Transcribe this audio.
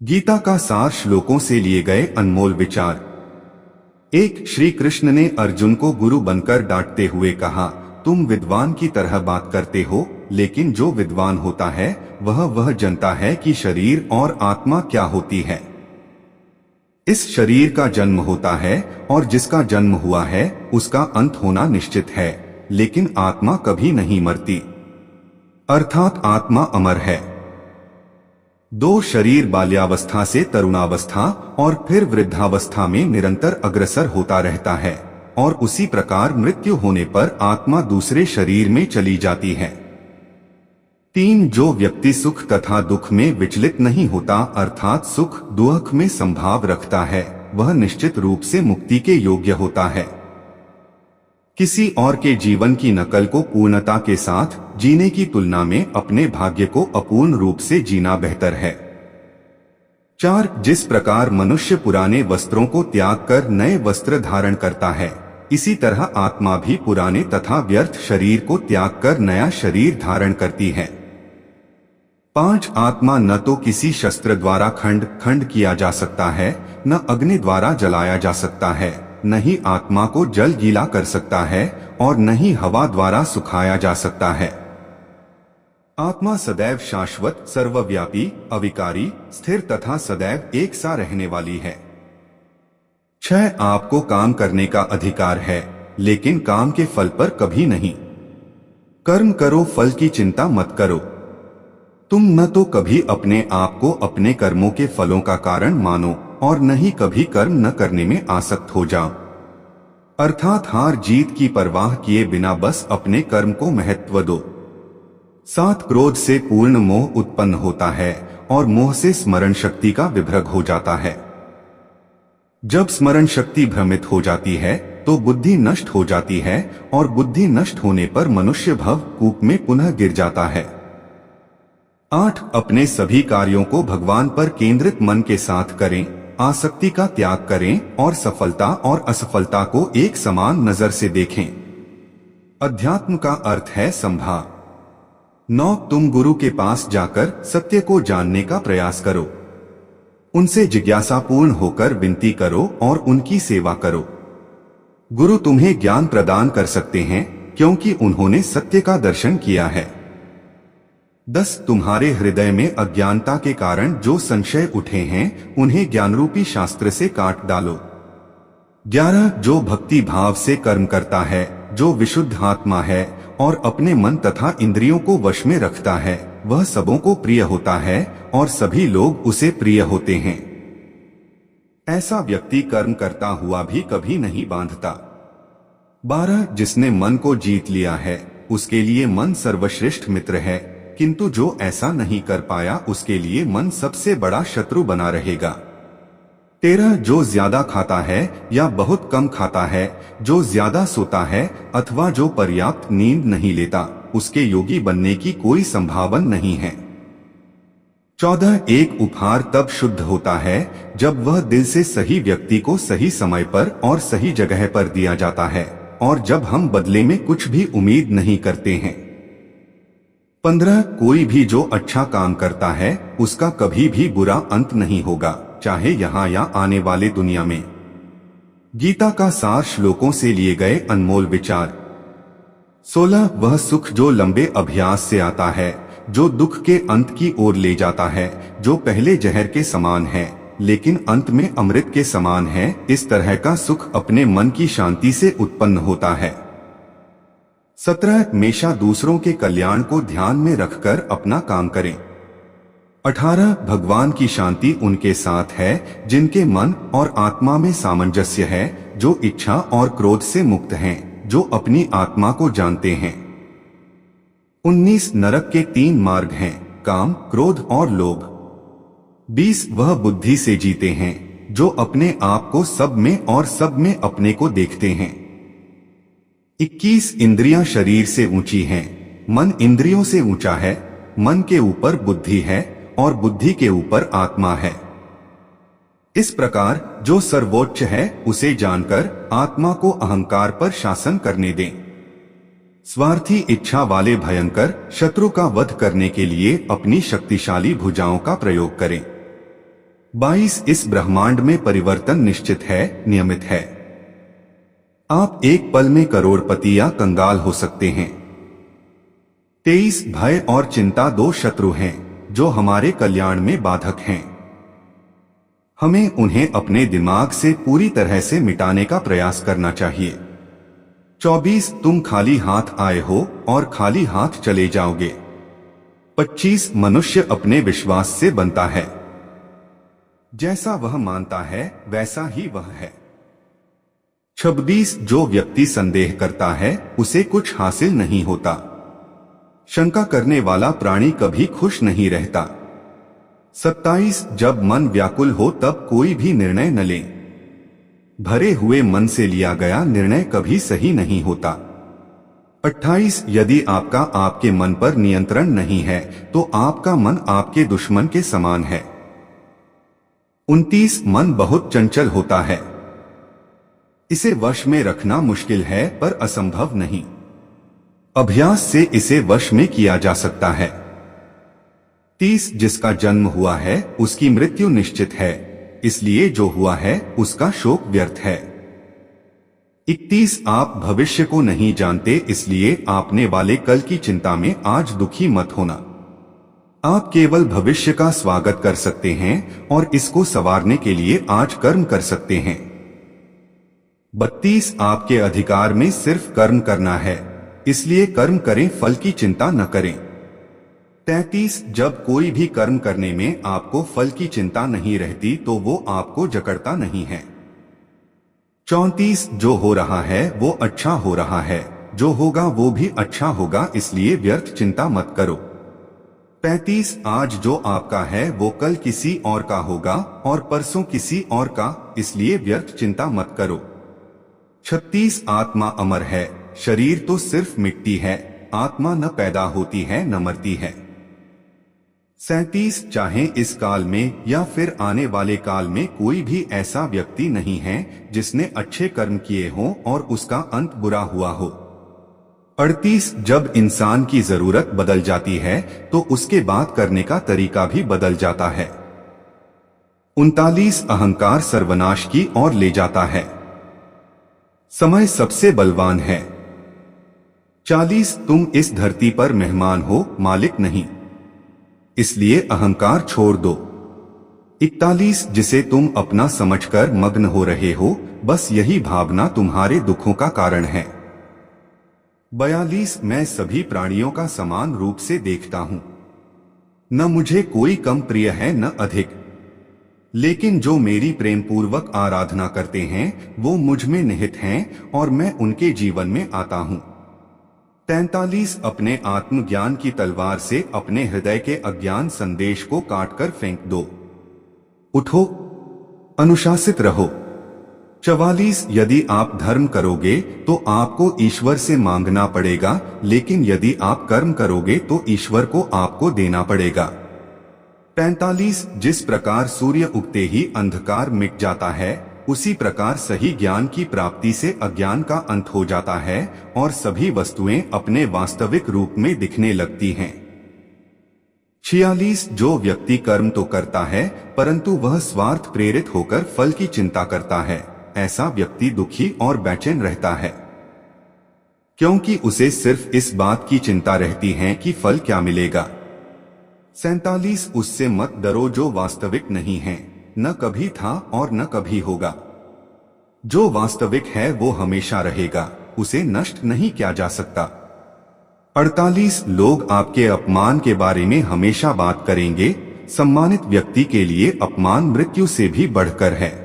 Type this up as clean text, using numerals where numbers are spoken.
गीता का सार श्लोकों से लिए गए अनमोल विचार। एक, श्री कृष्ण ने अर्जुन को गुरु बनकर डांटते हुए कहा, तुम विद्वान की तरह बात करते हो, लेकिन जो विद्वान होता है वह जानता है कि शरीर और आत्मा क्या होती है। इस शरीर का जन्म होता है और जिसका जन्म हुआ है उसका अंत होना निश्चित है, लेकिन आत्मा कभी नहीं मरती, अर्थात आत्मा अमर है। दो, शरीर बाल्यावस्था से तरुणावस्था और फिर वृद्धावस्था में निरंतर अग्रसर होता रहता है और उसी प्रकार मृत्यु होने पर आत्मा दूसरे शरीर में चली जाती है। तीन, जो व्यक्ति सुख तथा दुख में विचलित नहीं होता, अर्थात सुख दुख में संभाव रखता है, वह निश्चित रूप से मुक्ति के योग्य होता है। किसी और के जीवन की नकल को पूर्णता के साथ जीने की तुलना में अपने भाग्य को अपूर्ण रूप से जीना बेहतर है। चार, जिस प्रकार मनुष्य पुराने वस्त्रों को त्याग कर नए वस्त्र धारण करता है, इसी तरह आत्मा भी पुराने तथा व्यर्थ शरीर को त्याग कर नया शरीर धारण करती है। पांच, आत्मा न तो किसी शस्त्र द्वारा खंड किया जा सकता है, न अग्नि द्वारा जलाया जा सकता है, न ही आत्मा को जल गीला कर सकता है और न ही हवा द्वारा सुखाया जा सकता है। आत्मा सदैव शाश्वत, सर्वव्यापी, अविकारी, स्थिर तथा सदैव एक सा रहने वाली है। छह, आपको काम करने का अधिकार है, लेकिन काम के फल पर कभी नहीं। कर्म करो, फल की चिंता मत करो। तुम न तो कभी अपने आप को अपने कर्मों के फलों का कारण मानो और न ही कभी कर्म न करने में आसक्त हो जाओ, अर्थात हार जीत की परवाह किए बिना बस अपने कर्म को महत्व दो। सात, क्रोध से पूर्ण मोह उत्पन्न होता है और मोह से स्मरण शक्ति का विभ्रग हो जाता है। जब स्मरण शक्ति भ्रमित हो जाती है तो बुद्धि नष्ट हो जाती है और बुद्धि नष्ट होने पर मनुष्य भव कूप में पुनः गिर जाता है। आठ, अपने सभी कार्यों को भगवान पर केंद्रित मन के साथ करें, आसक्ति का त्याग करें और सफलता और असफलता को एक समान नजर से देखें। अध्यात्म का अर्थ है संभाव। नौ, तुम गुरु के पास जाकर सत्य को जानने का प्रयास करो, उनसे जिज्ञासापूर्ण होकर विनती करो और उनकी सेवा करो। गुरु तुम्हें ज्ञान प्रदान कर सकते हैं क्योंकि उन्होंने सत्य का दर्शन किया है। 10, तुम्हारे हृदय में अज्ञानता के कारण जो संशय उठे हैं उन्हें ज्ञानरूपी शास्त्र से काट डालो। 11, जो भक्ति भाव से कर्म करता है, जो विशुद्ध आत्मा है और अपने मन तथा इंद्रियों को वश में रखता है, वह सबों को प्रिय होता है और सभी लोग उसे प्रिय होते हैं। ऐसा व्यक्ति कर्म करता हुआ भी कभी नहीं बांधता। 12, जिसने मन को जीत लिया है उसके लिए मन सर्वश्रेष्ठ मित्र है, किंतु जो ऐसा नहीं कर पाया उसके लिए मन सबसे बड़ा शत्रु बना रहेगा। 13, जो ज्यादा खाता है या बहुत कम खाता है, जो ज्यादा सोता है अथवा जो पर्याप्त नींद नहीं लेता, उसके योगी बनने की कोई संभावना नहीं है। 14, एक उपहार तब शुद्ध होता है जब वह दिल से सही व्यक्ति को सही समय पर और सही जगह पर दिया जाता है और जब हम बदले में कुछ भी उम्मीद नहीं करते हैं। 15, कोई भी जो अच्छा काम करता है उसका कभी भी बुरा अंत नहीं होगा, चाहे यहाँ या आने वाले दुनिया में। गीता का सार श्लोकों से लिए गए अनमोल विचार। 16, वह सुख जो लंबे अभ्यास से आता है, जो दुख के अंत की ओर ले जाता है, जो पहले जहर के समान है लेकिन अंत में अमृत के समान है, इस तरह का सुख अपने मन की शांति से उत्पन्न होता है। 17, हमेशा दूसरों के कल्याण को ध्यान में रखकर अपना काम करें। 18, भगवान की शांति उनके साथ है जिनके मन और आत्मा में सामंजस्य है, जो इच्छा और क्रोध से मुक्त हैं, जो अपनी आत्मा को जानते हैं। 19, नरक के 3 मार्ग हैं, काम, क्रोध और लोभ। 20, वह बुद्धि से जीते हैं जो अपने आप को सब में और सब में अपने को देखते हैं। 21, इंद्रियां शरीर से ऊंची हैं, मन इंद्रियों से ऊंचा है, मन के ऊपर बुद्धि है और बुद्धि के ऊपर आत्मा है। इस प्रकार जो सर्वोच्च है उसे जानकर आत्मा को अहंकार पर शासन करने दें। स्वार्थी इच्छा वाले भयंकर शत्रु का वध करने के लिए अपनी शक्तिशाली भुजाओं का प्रयोग करें। 22 इस ब्रह्मांड में परिवर्तन निश्चित है, नियमित है। आप एक पल में करोड़पति या कंगाल हो सकते हैं। 23 भय और चिंता दो शत्रु हैं जो हमारे कल्याण में बाधक हैं। हमें उन्हें अपने दिमाग से पूरी तरह से मिटाने का प्रयास करना चाहिए। 24 तुम खाली हाथ आए हो और खाली हाथ चले जाओगे। 25 मनुष्य अपने विश्वास से बनता है। जैसा वह मानता है वैसा ही वह है। 26 जो व्यक्ति संदेह करता है उसे कुछ हासिल नहीं होता। शंका करने वाला प्राणी कभी खुश नहीं रहता। 27 जब मन व्याकुल हो तब कोई भी निर्णय न ले। भरे हुए मन से लिया गया निर्णय कभी सही नहीं होता। 28 यदि आपका आपके मन पर नियंत्रण नहीं है तो आपका मन आपके दुश्मन के समान है। 29 मन बहुत चंचल होता है। इसे वश में रखना मुश्किल है पर असंभव नहीं। अभ्यास से इसे वश में किया जा सकता है। 30 जिसका जन्म हुआ है उसकी मृत्यु निश्चित है, इसलिए जो हुआ है उसका शोक व्यर्थ है। 31 आप भविष्य को नहीं जानते, इसलिए आपने वाले कल की चिंता में आज दुखी मत होना। आप केवल भविष्य का स्वागत कर सकते हैं और इसको संवारने के लिए आज कर्म कर सकते हैं। 32 आपके अधिकार में सिर्फ कर्म करना है, इसलिए कर्म करें, फल की चिंता न करें। 33 जब कोई भी कर्म करने में आपको फल की चिंता नहीं रहती तो वो आपको जकड़ता नहीं है। 34 जो हो रहा है वो अच्छा हो रहा है, जो होगा वो भी अच्छा होगा, इसलिए व्यर्थ चिंता मत करो। 35 आज जो आपका है वो कल किसी और का होगा और परसों किसी और का, इसलिए व्यर्थ चिंता मत करो। 36 आत्मा अमर है, शरीर तो सिर्फ मिट्टी है, आत्मा न पैदा होती है न मरती है। 37 चाहे इस काल में या फिर आने वाले काल में कोई भी ऐसा व्यक्ति नहीं है जिसने अच्छे कर्म किए हों और उसका अंत बुरा हुआ हो। 38 जब इंसान की जरूरत बदल जाती है तो उसके बात करने का तरीका भी बदल जाता है। 39 अहंकार सर्वनाश की ओर ले जाता है। समय सबसे बलवान है। 40 तुम इस धरती पर मेहमान हो, मालिक नहीं, इसलिए अहंकार छोड़ दो। 41 जिसे तुम अपना समझकर मग्न हो रहे हो, बस यही भावना तुम्हारे दुखों का कारण है। 42 मैं सभी प्राणियों का समान रूप से देखता हूं, न मुझे कोई कम प्रिय है न अधिक, लेकिन जो मेरी प्रेम पूर्वक आराधना करते हैं वो मुझ में निहित हैं और मैं उनके जीवन में आता हूं। 43 अपने आत्मज्ञान की तलवार से अपने हृदय के अज्ञान संदेश को काटकर फेंक दो। उठो, अनुशासित रहो। 44 यदि आप धर्म करोगे तो आपको ईश्वर से मांगना पड़ेगा, लेकिन यदि आप कर्म करोगे तो ईश्वर को आपको देना पड़ेगा। 45 जिस प्रकार सूर्य उगते ही अंधकार मिट जाता है, उसी प्रकार सही ज्ञान की प्राप्ति से अज्ञान का अंत हो जाता है और सभी वस्तुएं अपने वास्तविक रूप में दिखने लगती हैं। 46 जो व्यक्ति कर्म तो करता है परंतु वह स्वार्थ प्रेरित होकर फल की चिंता करता है, ऐसा व्यक्ति दुखी और बेचैन रहता है, क्योंकि उसे सिर्फ इस बात की चिंता रहती है कि फल क्या मिलेगा। 47 उससे मत डरो जो वास्तविक नहीं है, न कभी था और न कभी होगा। जो वास्तविक है वो हमेशा रहेगा, उसे नष्ट नहीं किया जा सकता। 48 लोग आपके अपमान के बारे में हमेशा बात करेंगे, सम्मानित व्यक्ति के लिए अपमान मृत्यु से भी बढ़कर है।